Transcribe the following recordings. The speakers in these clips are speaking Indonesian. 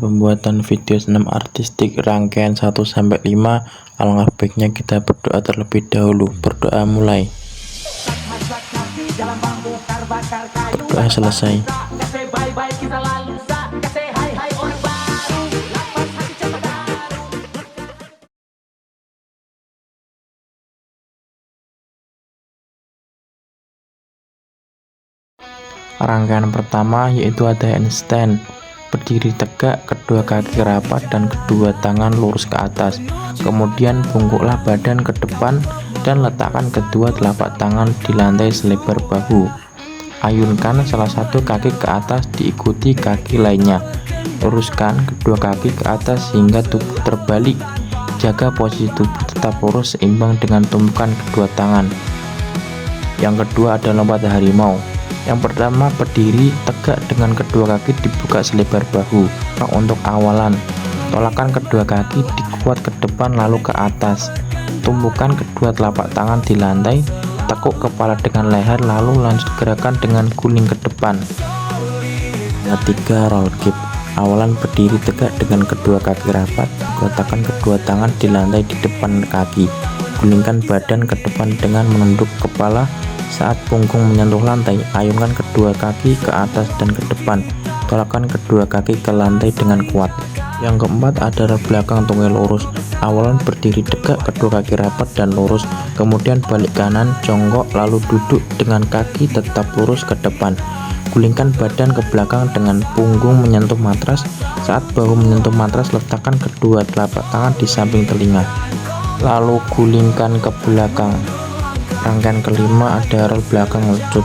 pembuatan video senam artistik rangkaian 1-5. Alangkah baiknya kita berdoa terlebih dahulu. Berdoa mulai. Berdoa selesai. Rangkaian pertama yaitu ada handstand. Berdiri tegak, kedua kaki rapat dan kedua tangan lurus ke atas. Kemudian bungkuklah badan ke depan dan letakkan kedua telapak tangan di lantai selebar bahu. Ayunkan salah satu kaki ke atas diikuti kaki lainnya. Luruskan kedua kaki ke atas hingga tubuh terbalik. Jaga posisi tubuh tetap lurus seimbang dengan tumpukan kedua tangan. Yang kedua adalah lompat harimau. Yang pertama, berdiri tegak dengan kedua kaki dibuka selebar bahu. Untuk awalan, tolakkan kedua kaki dikuat ke depan lalu ke atas. Tumpukan kedua telapak tangan di lantai, tekuk kepala dengan leher lalu lanjut gerakan dengan guling ke depan. Ketiga, roll grip. Awalan berdiri tegak dengan kedua kaki rapat, letakkan kedua tangan di lantai di depan kaki. Gulingkan badan ke depan dengan menunduk kepala. Saat punggung menyentuh lantai, ayunkan kedua kaki ke atas dan ke depan. Tolakkan kedua kaki ke lantai dengan kuat. Yang keempat adalah belakang tunggal lurus. Awalan berdiri tegak, kedua kaki rapat dan lurus. Kemudian balik kanan, jongkok, lalu duduk dengan kaki tetap lurus ke depan. Gulingkan badan ke belakang dengan punggung menyentuh matras. Saat bahu menyentuh matras, letakkan kedua telapak tangan di samping telinga. Lalu gulingkan ke belakang. Rangkaian kelima ada roll belakang lecut.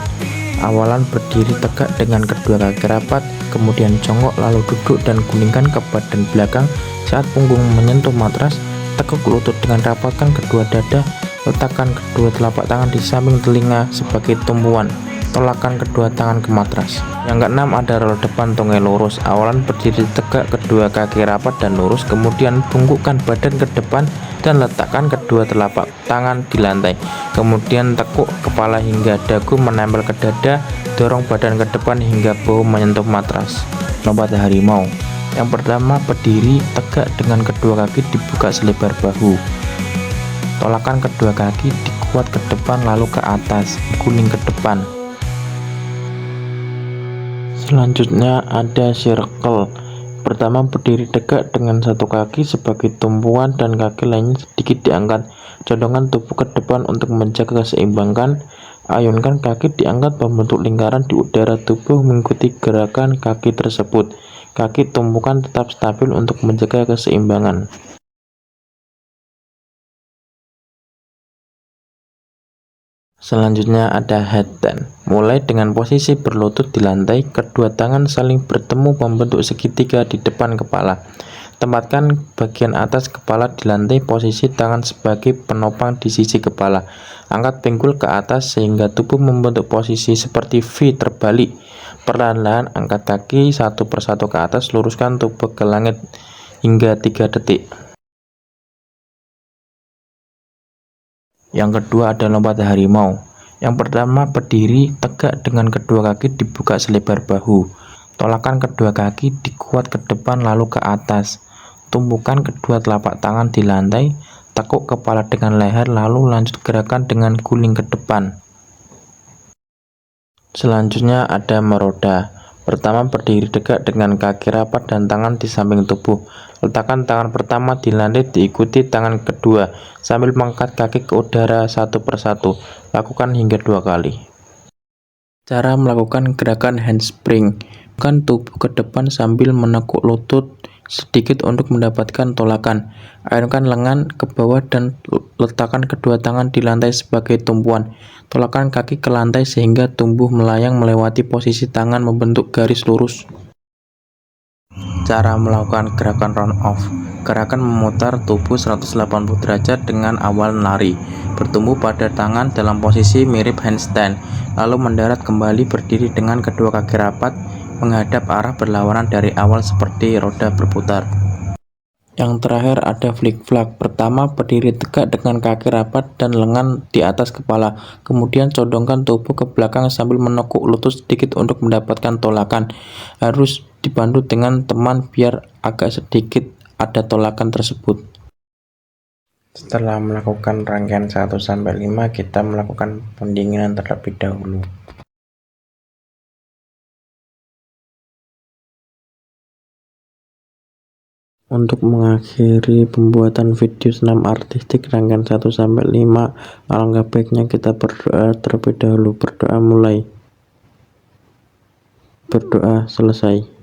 Awalan berdiri tegak dengan kedua kaki rapat, kemudian jongkok lalu duduk dan gulingkan ke badan belakang. Saat punggung menyentuh matras, tekuk lutut dengan rapatkan kedua dada. Letakkan kedua telapak tangan di samping telinga sebagai tumpuan. Tolakkan kedua tangan ke matras. Yang keenam ada roll depan tunggal lurus. Awalan berdiri tegak, kedua kaki rapat dan lurus, kemudian bungkukkan badan ke depan dan letakkan kedua telapak tangan di lantai. Kemudian tekuk kepala hingga dagu menempel ke dada, dorong badan ke depan hingga bahu menyentuh matras. Lompat harimau. Yang pertama, berdiri tegak dengan kedua kaki dibuka selebar bahu. Tolakkan kedua kaki dikuat ke depan lalu ke atas, guling ke depan. Selanjutnya ada circle. Pertama, berdiri tegak dengan satu kaki sebagai tumpuan dan kaki lainnya sedikit diangkat. Condongkan tubuh ke depan untuk menjaga keseimbangan. Ayunkan kaki diangkat membentuk lingkaran di udara, tubuh mengikuti gerakan kaki tersebut. Kaki tumpukan tetap stabil untuk menjaga keseimbangan. Selanjutnya ada headstand. Mulai dengan posisi berlutut di lantai, kedua tangan saling bertemu membentuk segitiga di depan kepala. Tempatkan bagian atas kepala di lantai, posisi tangan sebagai penopang di sisi kepala. Angkat pinggul ke atas sehingga tubuh membentuk posisi seperti V terbalik. Perlahan-lahan angkat kaki satu persatu ke atas, luruskan tubuh ke langit hingga 3 detik. Yang kedua ada lompat harimau. Yang pertama, berdiri tegak dengan kedua kaki dibuka selebar bahu. Tolakkan kedua kaki dikuat ke depan lalu ke atas. Tumpukan kedua telapak tangan di lantai, tekuk kepala dengan leher lalu lanjut gerakan dengan guling ke depan. Selanjutnya ada meroda. Pertama, berdiri tegak dengan kaki rapat dan tangan di samping tubuh. Letakkan tangan pertama di lantai diikuti tangan kedua sambil mengangkat kaki ke udara satu persatu. Lakukan hingga 2 kali. Cara melakukan gerakan handspring. Bukan tubuh ke depan sambil menekuk lutut sedikit untuk mendapatkan tolakan. Ayunkan lengan ke bawah dan letakkan kedua tangan di lantai sebagai tumpuan. Tolakkan kaki ke lantai sehingga tubuh melayang melewati posisi tangan membentuk garis lurus. Cara melakukan gerakan round off. Gerakan memutar tubuh 180 derajat dengan awalan lari. Bertumbuh pada tangan dalam posisi mirip handstand, lalu mendarat kembali berdiri dengan kedua kaki rapat menghadap arah berlawanan dari awal seperti roda berputar. Yang terakhir ada flick-flag. Pertama, berdiri tegak dengan kaki rapat dan lengan di atas kepala. Kemudian condongkan tubuh ke belakang sambil menekuk lutut sedikit untuk mendapatkan tolakan. Harus dibantu dengan teman biar agak sedikit ada tolakan tersebut. Setelah melakukan rangkaian 1-5, kita melakukan pendinginan terlebih dahulu. Untuk mengakhiri pembuatan video senam artistik rangkaian 1-5, alangkah baiknya kita berdoa terlebih dahulu. Berdoa mulai. Berdoa selesai.